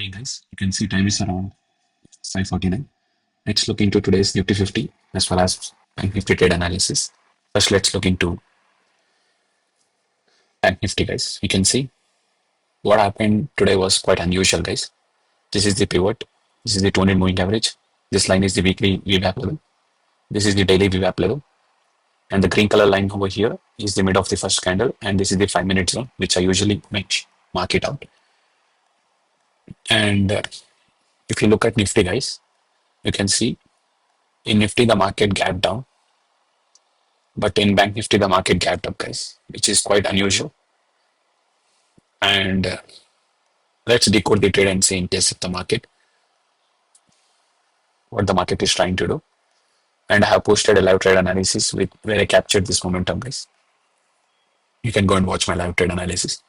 morning, guys. You can see time is around 5:49. Let's look into today's Nifty 50 as well as Bank Nifty trade analysis. First, let's look into Bank Nifty, guys. You can see what happened today was quite unusual, guys. This is the pivot. This is the 200 moving average. This line is the weekly VWAP level. This is the daily VWAP level. And the green color line over here is the mid of the first candle. And this is the 5 minute zone, which I usually mark it out. And if you look at Nifty, guys, you can see in Nifty the market gapped down, but in Bank Nifty the market gapped up, guys, which is quite unusual. And let's decode the trade and see in case of the market what the market is trying to do. And I have posted a live trade analysis with where I captured this momentum, guys. You can go and watch my live trade analysis.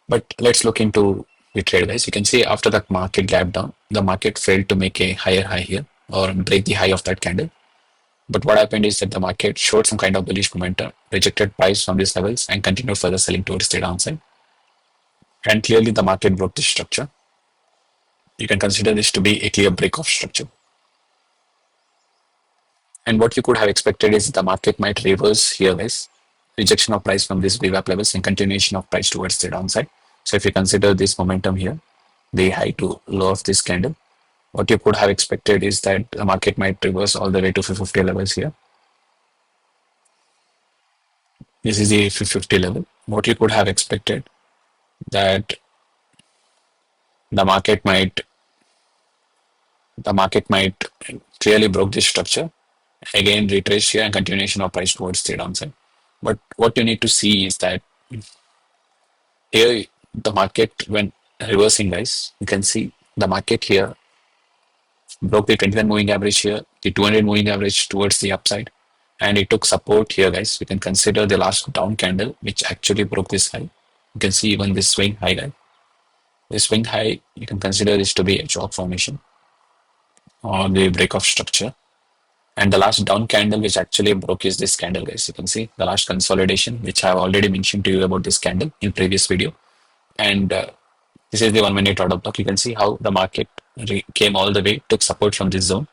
But let's look into the trade, guys. You can see after the market gapped down, the market failed to make a higher high here or break the high of that candle. But what happened is that the market showed some kind of bullish momentum, rejected price from these levels, and continued further selling towards the downside. And clearly, the market broke this structure. You can consider this to be a clear break of structure. And what you could have expected is the market might reverse here, guys. Rejection of price from these VWAP levels and continuation of price towards the downside. So if you consider this momentum here, the high to low of this candle, what you could have expected is that the market might reverse all the way to 550 levels here. This is the 550 level. What you could have expected that the market might clearly broke this structure, again retrace here and continuation of price towards the downside. But what you need to see is that here the market when reversing, guys, you can see the market here broke the 21 moving average here, the 200 moving average towards the upside, and it took support here, guys. We can consider the last down candle which actually broke this high. You can see even this swing high, guys. This swing high, you can consider this to be a chalk formation or the break of structure. And the last down candle which actually broke is this candle, guys. You can see the last consolidation, which I have already mentioned to you about this candle in previous video. And this is the 1 minute order block. You can see how the market came all the way, took support from this zone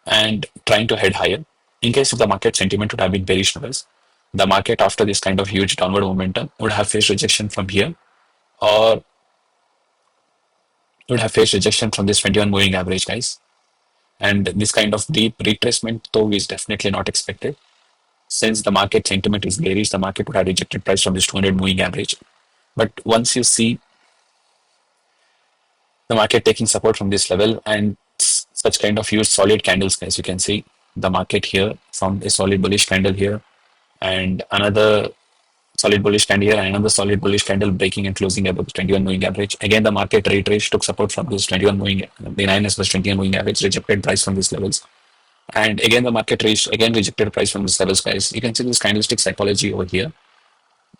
and trying to head higher. In case of the market sentiment would have been bearish levels, the market after this kind of huge downward momentum would have faced rejection from here or would have faced rejection from this 21 moving average, guys. And this kind of deep retracement, though, is definitely not expected. Since the market sentiment is bearish, the market would have rejected price from this 200 moving average. But once you see the market taking support from this level and such kind of huge solid candles, guys, you can see the market here from a solid bullish candle here and another solid bullish candle here and another solid bullish candle breaking and closing above the 21 moving average. Again, the market retraced, took support from this 21 moving, the 9s plus 21 moving average, rejected price from these levels. And again, the market reached, again rejected price from these levels, guys. You can see this candlestick psychology over here.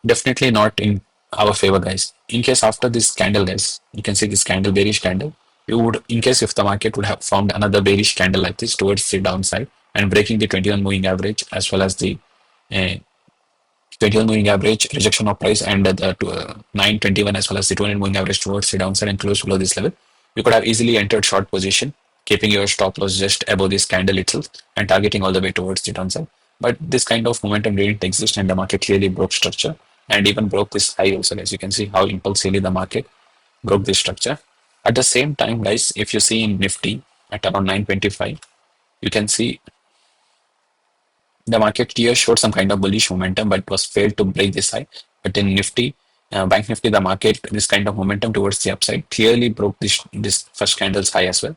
Definitely not in our favor, guys. In case after this candle, guys, you can see this candle, bearish candle. You would, in case if the market would have formed another bearish candle like this towards the downside and breaking the 21 moving average as well as the 21 moving average, rejection of price, and the 921 as well as the 200 moving average towards the downside and close below this level, you could have easily entered short position, keeping your stop loss just above this candle itself and targeting all the way towards the downside. But this kind of momentum didn't exist and the market clearly broke structure and even broke this high also, as you can see how impulsively the market broke this structure. At the same time, guys, if you see in Nifty at around 925, you can see the market here showed some kind of bullish momentum, but was failed to break this high. But in Nifty, Bank Nifty, the market, this kind of momentum towards the upside clearly broke this first candle's high as well.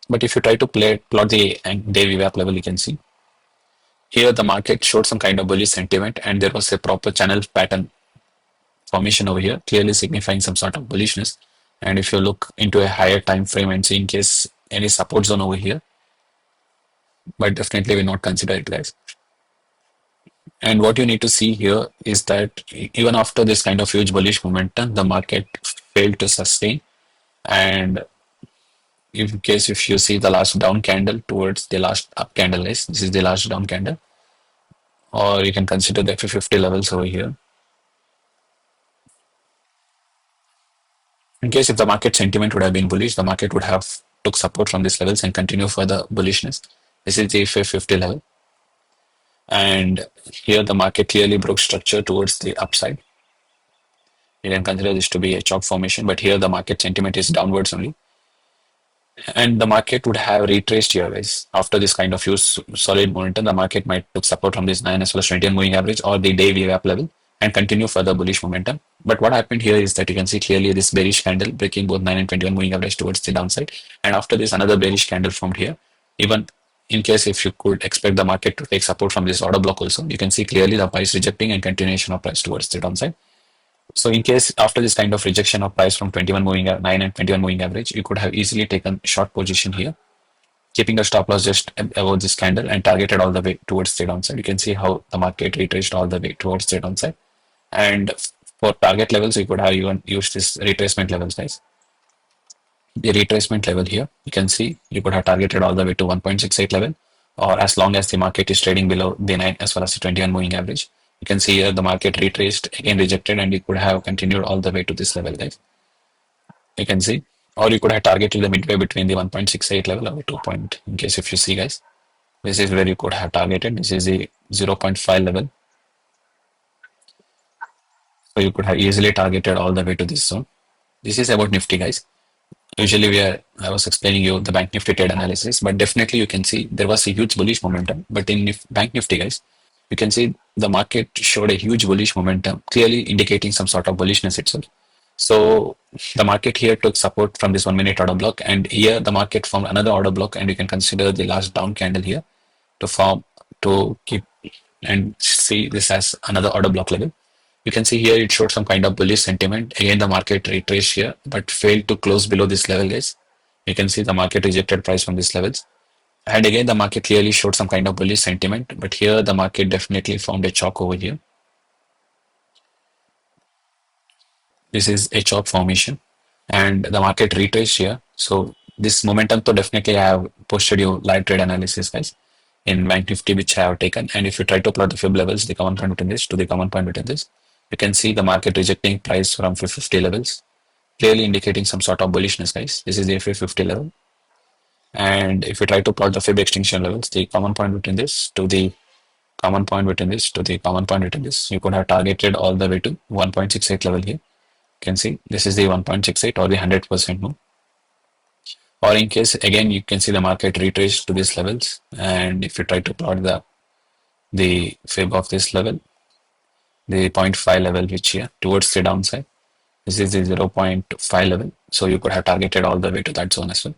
But if you try to plot the day VWAP level, you can see here the market showed some kind of bullish sentiment and there was a proper channel pattern formation over here, clearly signifying some sort of bullishness. And if you look into a higher time frame and see in case any support zone over here, but definitely will not consider it, guys. And what you need to see here is that even after this kind of huge bullish momentum, the market failed to sustain. And in case if you see the last down candle towards the last up candle, guys, this is the last down candle, or you can consider the 50 levels over here. In case if the market sentiment would have been bullish, the market would have took support from these levels and continue further bullishness. This is the 50 level, and here the market clearly broke structure towards the upside. You can consider this to be a chalk formation, but here the market sentiment is downwards only, and the market would have retraced here, guys. After this kind of huge solid momentum, the market might took support from this 9 as well as 20 moving average or the day VWAP level and continue further bullish momentum. But what happened here is that you can see clearly this bearish candle breaking both 9 and 21 moving average towards the downside. And after this, another bearish candle formed here. Even in case if you could expect the market to take support from this order block also, you can see clearly the price rejecting and continuation of price towards the downside. So in case after this kind of rejection of price from 21 moving 9 and 21 moving average, you could have easily taken short position here, keeping the stop loss just above this candle and targeted all the way towards the downside. You can see how the market retraced all the way towards the downside. And for target levels, you could have even used this retracement levels, guys. The retracement level here, you can see you could have targeted all the way to 1.68 level, or as long as the market is trading below the 9 as well as the 21 moving average. You can see here the market retraced, again rejected, and you could have continued all the way to this level, guys. You can see, or you could have targeted the midway between the 1.68 level or 2 point. In case if you see, guys, this is where you could have targeted. This is the 0.5 level, so you could have easily targeted all the way to this zone. This is about Nifty, guys. Usually I was explaining you the Bank Nifty trade analysis, but definitely you can see there was a huge bullish momentum. But in Bank Nifty, guys, you can see the market showed a huge bullish momentum, clearly indicating some sort of bullishness itself. So the market here took support from this 1 minute order block, and here the market formed another order block, and you can consider the last down candle here to form to keep and see this as another order block level. You can see here it showed some kind of bullish sentiment. Again, the market retraced here, but failed to close below this level, guys. You can see the market rejected price from these levels. And again, the market clearly showed some kind of bullish sentiment, but here the market definitely formed a chalk over here. This is a chop formation, and the market retraced here. So this momentum, so definitely I have posted you live trade analysis, guys, in Bank Nifty, which I have taken. And if you try to plot the fib levels, the common point between this to the common point between this, you can see the market rejecting price from 50 levels, clearly indicating some sort of bullishness, guys. This is the 50 level. And if you try to plot the fib extinction levels, the common point between this to the common point between this to the common point between this, you could have targeted all the way to 1.68 level here. You can see this is the 1.68 or the 100% move. Or in case again you can see the market retraced to these levels, and if you try to plot the fib of this level, the zero point 0.5 level, which here towards the downside, this is the 0.5 level, so you could have targeted all the way to that zone as well.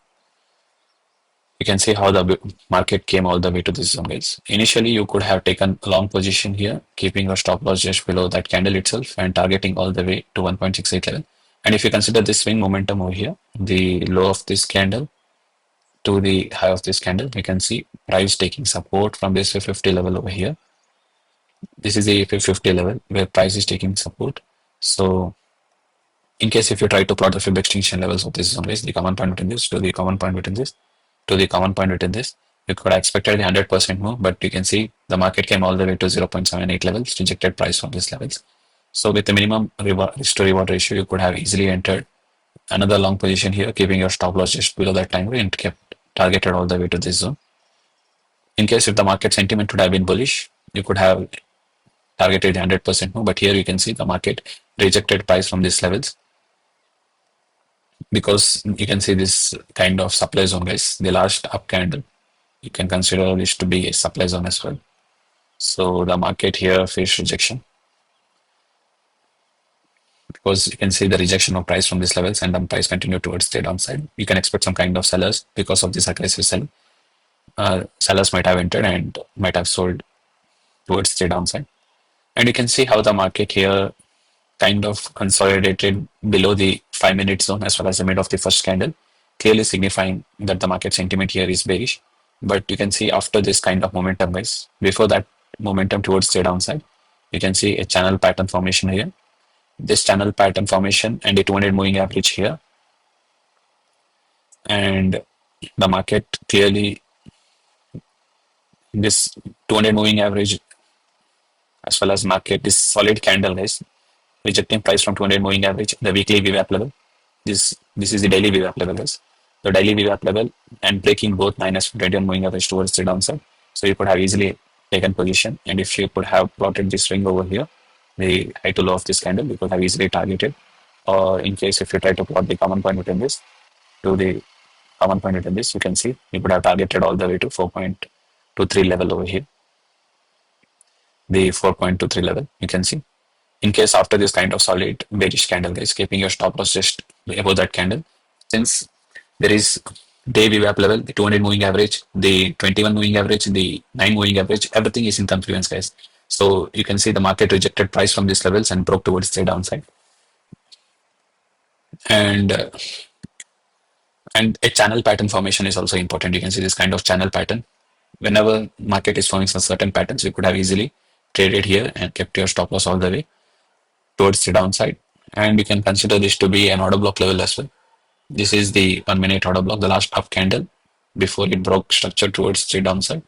You can see how the market came all the way to this zone, guys. Initially, you could have taken a long position here, keeping your stop loss just below that candle itself and targeting all the way to 1.68 level. And if you consider this swing momentum over here, the low of this candle to the high of this candle, we can see price taking support from this 50 level over here. This is the 50 level where price is taking support. So in case if you try to plot the fib extinction levels of this zone, the common point between this to the common point between this to the common point between this, you could have expected the 100% move, but you can see the market came all the way to 0.78 levels, rejected price from these levels. So with the minimum risk to reward ratio, you could have easily entered another long position here, keeping your stop loss just below that time and kept targeted all the way to this zone. In case if the market sentiment would have been bullish, you could have targeted the 100% move, but here you can see the market rejected price from these levels, because you can see this kind of supply zone, guys. The last up candle, you can consider this to be a supply zone as well. So the market here faced rejection, because you can see the rejection of price from these levels, and then price continued towards the downside. You can expect some kind of sellers because of this aggressive selling. Sellers might have entered and might have sold towards the downside. And you can see how the market here kind of consolidated below the 5 minute zone as well as the mid of the first candle, clearly signifying that the market sentiment here is bearish. But you can see after this kind of momentum, guys, before that momentum towards the downside, you can see a channel pattern formation here. This channel pattern formation and a 200 moving average here. And the market clearly, this 200 moving average as well as market, this solid candle, guys, rejecting price from 200 moving average, the weekly VWAP level. This is the daily VWAP level, guys. The daily VWAP level and breaking both minus 21 moving average towards the downside. So you could have easily taken position, and if you could have plotted this ring over here, the high to low of this candle, you could have easily targeted. Or in case if you try to plot the common point within this to the common point within this, you can see you could have targeted all the way to 4.23 level over here, the 4.23 level. You can see in case after this kind of solid bearish candle, guys, keeping your stop loss just above that candle, since there is day VWAP level, the 200 moving average, the 21 moving average, the 9 moving average, everything is in confluence, guys. So you can see the market rejected price from these levels and broke towards the downside. And and a channel pattern formation is also important. You can see this kind of channel pattern. Whenever market is forming some certain patterns, you could have easily traded here and kept your stop loss all the way towards the downside. And you can consider this to be an order block level as well. This is the 1 minute order block, the last up candle before it broke structure towards the downside.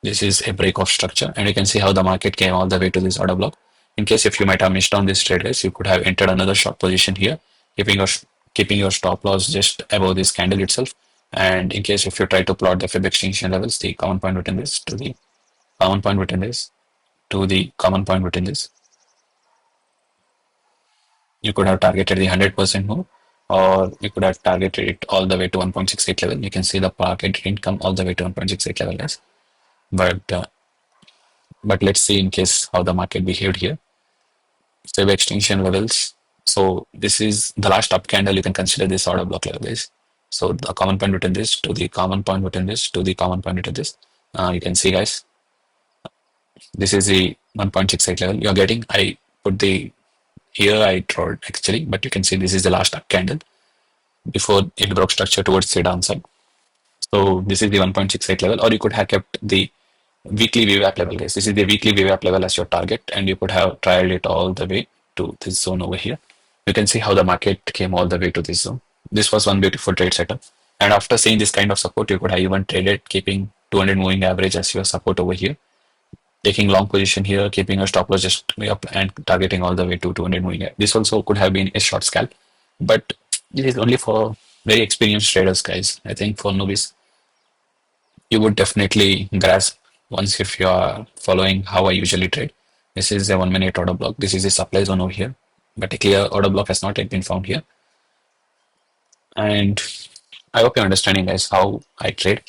This is a break of structure, and you can see how the market came all the way to this order block. In case if you might have missed on this trade, guys, you could have entered another short position here, keeping your keeping your stop loss just above this candle itself. And in case if you try to plot the Fib extinction levels, the common point within this to the common point within this to the common point within this, you could have targeted the 100% move, or you could have targeted it all the way to 1.68 level. You can see the market didn't come all the way to 1.68 level, guys. But let's see in case how the market behaved here. Stable extinction levels. So this is the last up candle. You can consider this order block level, guys. So the common point within this to the common point within this to the common point within this. You can see, guys, this is the 1.68 level you're getting. I put the here I drawed actually, but you can see this is the last up candle before it broke structure towards the downside. So this is the 1.68 level, or you could have kept the weekly VWAP level, guys. This is the weekly VWAP level as your target, and you could have trialed it all the way to this zone over here. You can see how the market came all the way to this zone. This was one beautiful trade setup. And after seeing this kind of support, you could have even traded keeping 200 moving average as your support over here, taking long position here, keeping a stop loss just way up and targeting all the way to 200 moving average. This also could have been a short scalp, but this is only for very experienced traders, guys. I think for newbies, you would definitely grasp once if you are following how I usually trade. This is a 1 minute order block. This is a supply zone over here, but a clear order block has not yet been found here. And I hope you're understanding, guys, how I trade.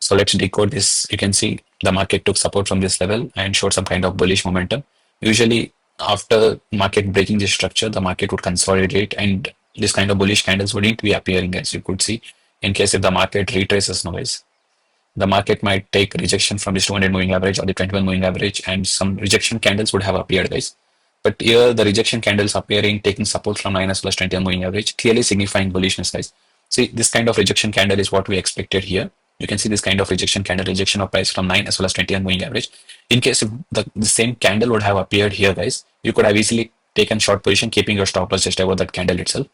So let's decode this. You can see the market took support from this level and showed some kind of bullish momentum. Usually after market breaking this structure, the market would consolidate and this kind of bullish candles wouldn't be appearing, as you could see. In case if the market retraces now, guys, the market might take rejection from this 200 moving average or the 21 moving average, and some rejection candles would have appeared, guys. But here the rejection candles appearing, taking support from 9 as well as 21 moving average, clearly signifying bullishness, guys. See, this kind of rejection candle is what we expected here. You can see this kind of rejection candle, rejection of price from 9 as well as 21 moving average. In case if the same candle would have appeared here, guys, you could have easily taken short position, keeping your stop loss just above that candle itself.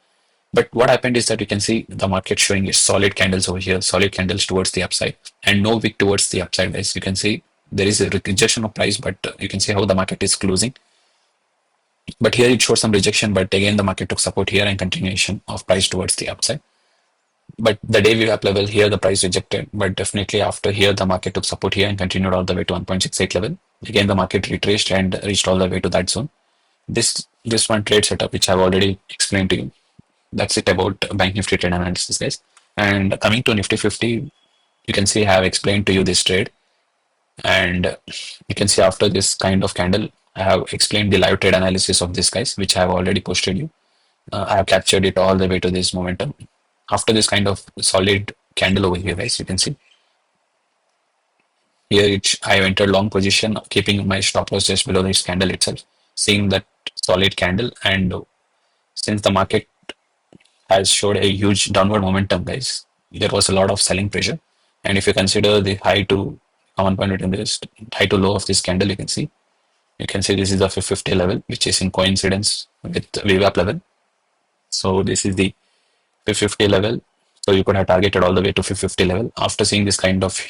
But what happened is that you can see the market showing solid candles over here, solid candles towards the upside, and no wick towards the upside, guys. You can see there is a rejection of price, but you can see how the market is closing. But here it showed some rejection, but again the market took support here and continuation of price towards the upside. But the day VWAP level here, the price rejected, but definitely after here the market took support here and continued all the way to 1.68 level. Again the market retraced and reached all the way to that zone. This one trade setup which I've already explained to you. That's it about Bank Nifty trade analysis, guys. And coming to Nifty 50, you can see I have explained to you this trade. And you can see after this kind of candle, I have explained the live trade analysis of this, guys, which I have already posted you. I have captured it all the way to this momentum. After this kind of solid candle over here, guys, you can see. Here I have entered long position, keeping my stop loss just below this candle itself, seeing that solid candle. And since the market has showed a huge downward momentum, guys, there was a lot of selling pressure. And if you consider the high to common point in this high to low of this candle, you can see this is the 50 level, which is in coincidence with VWAP level. So this is the 50 level. So you could have targeted all the way to 50 level. After seeing this kind of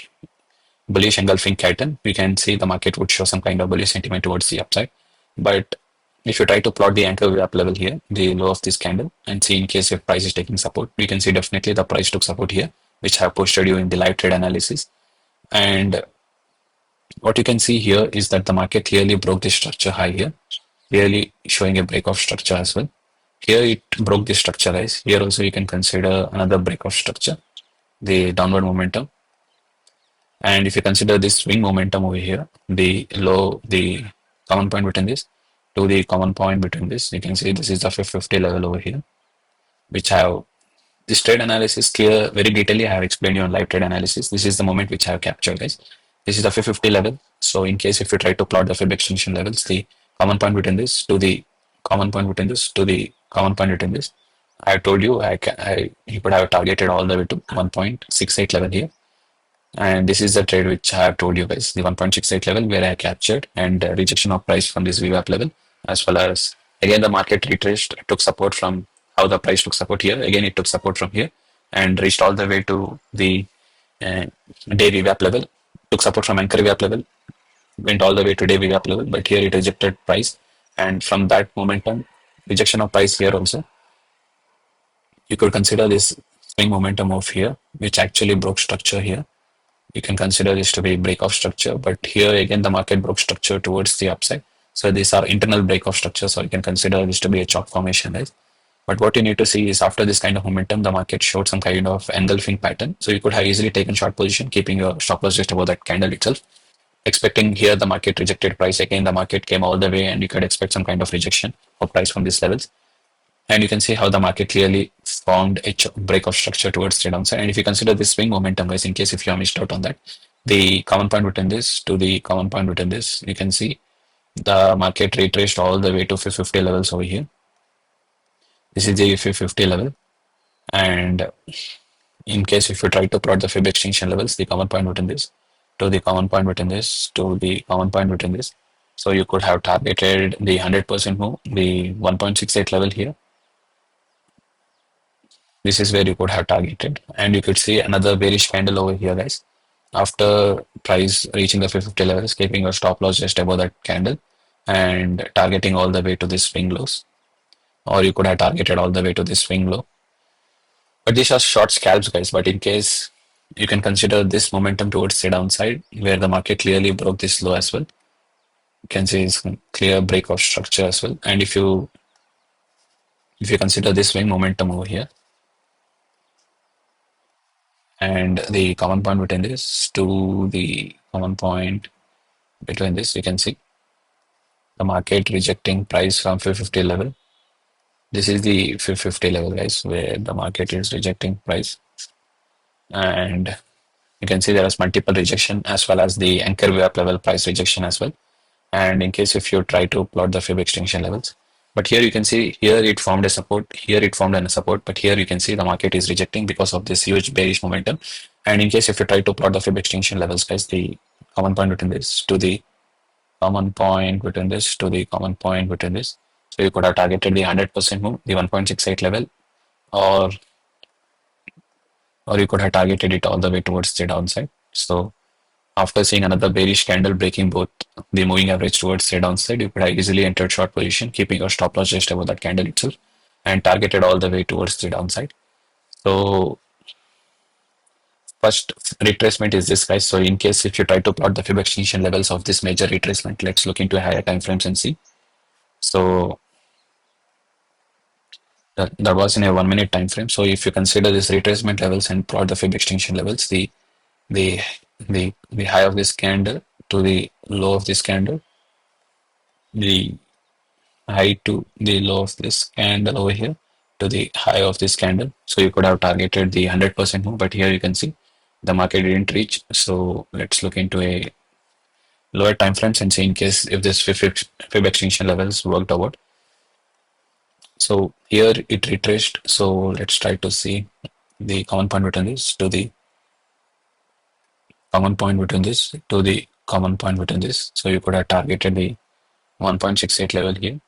bullish engulfing pattern, we can see the market would show some kind of bullish sentiment towards the upside. But If you try to plot the anchor gap level here, the low of this candle, and see in case if price is taking support, you can see definitely the price took support here, which I have posted you in the live trade analysis. And what you can see here is that the market clearly broke the structure high here, clearly showing a break of structure as well. Here it broke the structure guys. Here also you can consider another break of structure, the downward momentum. And if you consider this swing momentum over here, the low, the common point between this to the common point between this, you can see this is the 550 level over here, which have this trade analysis clear very detailedly. I have explained you on live trade analysis. This is the moment which I have captured, guys. This is the 550 level. So in case if you try to plot the Fib extension levels, the common point between this to the common point between this to the common point between this, I told you you could have targeted all the way to 1.68 level here. And this is the trade which I have told you guys, the 1.68 level where I captured, and rejection of price from this VWAP level, as well as again the market retraced, took support from how the price took support here. Again, it took support from here and reached all the way to the uh, day VWAP level, took support from anchor VWAP level, went all the way to day VWAP level, but here it rejected price. And from that momentum, rejection of price here also, you could consider this swing momentum of here, which actually broke structure here. You can consider this to be break of structure, but here again the market broke structure towards the upside. So these are internal break of structure, so you can consider this to be a chalk formation, right? But what you need to see is after this kind of momentum, the market showed some kind of engulfing pattern. So you could have easily taken short position, keeping your stop loss just above that candle itself, expecting here the market rejected price. Again, the market came all the way, and you could expect some kind of rejection of price from these levels. And you can see how the market clearly formed a break of structure towards the downside. And if you consider this swing momentum, guys, in case if you have missed out on that, the common point between this to the common point between this, you can see the market retraced all the way to 550 levels over here. This is the 550 level. And in case if you try to plot the Fib extinction levels, the common point between this to the common point between this to the common point between this. So you could have targeted the 100% move, the 1.68 level here. This is where you could have targeted, and you could see another bearish candle over here, guys. After price reaching the 550 levels, keeping your stop loss just above that candle and targeting all the way to this swing lows, or you could have targeted all the way to this swing low. But these are short scalps, guys. But in case you can consider this momentum towards the downside, where the market clearly broke this low as well. You can see it's clear break of structure as well. And if you consider this swing momentum over here, and the common point between this to the common point between this, you can see the market rejecting price from 550 level. This is the 550 level, guys, where the market is rejecting price. And you can see there is multiple rejection as well as the anchor VWAP level price rejection as well. And in case if you try to plot the Fib extinction levels, but here you can see here it formed a support, here it formed a support, but here you can see the market is rejecting because of this huge bearish momentum. And in case if you try to plot the Fib extinction levels, guys, the common point between this to the common point between this to the common point between this. So you could have targeted the 100% move, the 1.68 level, or you could have targeted it all the way towards the downside. So after seeing another bearish candle breaking both the moving average towards the downside, you could have easily entered short position, keeping your stop loss just above that candle itself and targeted all the way towards the downside. So first retracement is this, guys. So in case if you try to plot the Fib extinction levels of this major retracement, let's look into higher time frames and see. So that was in a 1 minute time frame. So if you consider this retracement levels and plot the Fib extinction levels, the the high of this candle to the low of this candle, the high to the low of this candle over here to the high of this candle. So you could have targeted the 100% move, but here you can see the market didn't reach. So let's look into a lower time frames and see in case if this Fib extinction levels worked out. So here it retraced. So let's try to see the common point between this to the common point between this to the common point between this. So you could have targeted the 1.68 level here.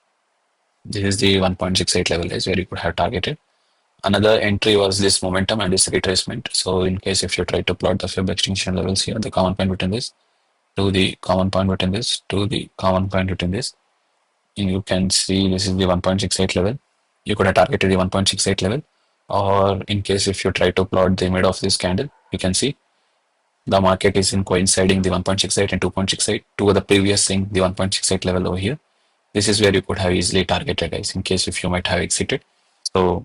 This is the 1.68 level, is where you could have targeted. Another entry was this momentum and this retracement. So in case if you try to plot the Fib extinction levels here, the common point between this to the common point between this to the common point between this, you can see this is the 1.68 level. You could have targeted the 1.68 level, or in case if you try to plot the mid of this candle, you can see the market is in coinciding the 1.68 and 2.68 to the previous thing, the 1.68 level over here. This is where you could have easily targeted, guys, in case if you might have exited. So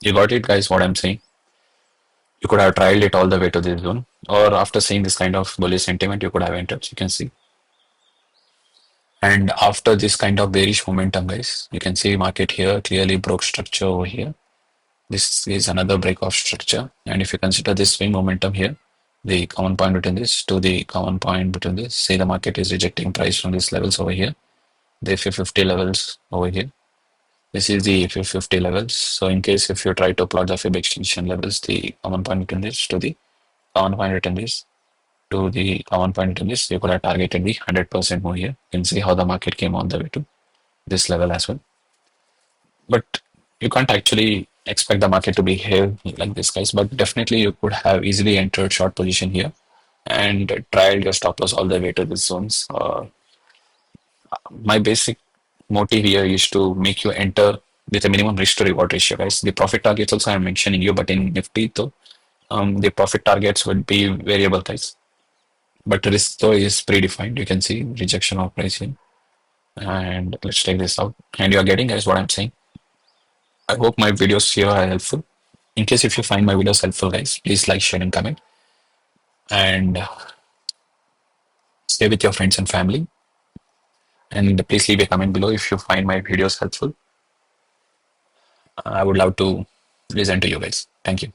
you got it, guys, what I'm saying. You could have trialed it all the way to this zone, or after seeing this kind of bullish sentiment, you could have entered. You can see. And after this kind of bearish momentum, guys, you can see market here clearly broke structure over here. This is another break of structure. And if you consider this swing momentum here, the common point between this to the common point between this, say the market is rejecting price from these levels over here, the 50 levels over here. This is the 50 levels. So in case if you try to plot the Fib extinction levels, the common point between this to the common point between this to the common point between this, you could have targeted the 100% more here. You can see how the market came on the way to this level as well. But you can't actually expect the market to behave like this, guys. But definitely you could have easily entered short position here and trialed your stop loss all the way to these zones. My basic motive here is to make you enter with a minimum risk to reward ratio, guys. The profit targets also I'm mentioning you, but in Nifty though, the profit targets would be variable, guys. But risk though is predefined. You can see rejection of pricing. And let's take this out. And you are getting, guys, what I'm saying. I hope my videos here are helpful. In case if you find my videos helpful, guys, please like, share, and comment. And stay with your friends and family. And please leave a comment below if you find my videos helpful. I would love to listen to you guys. Thank you.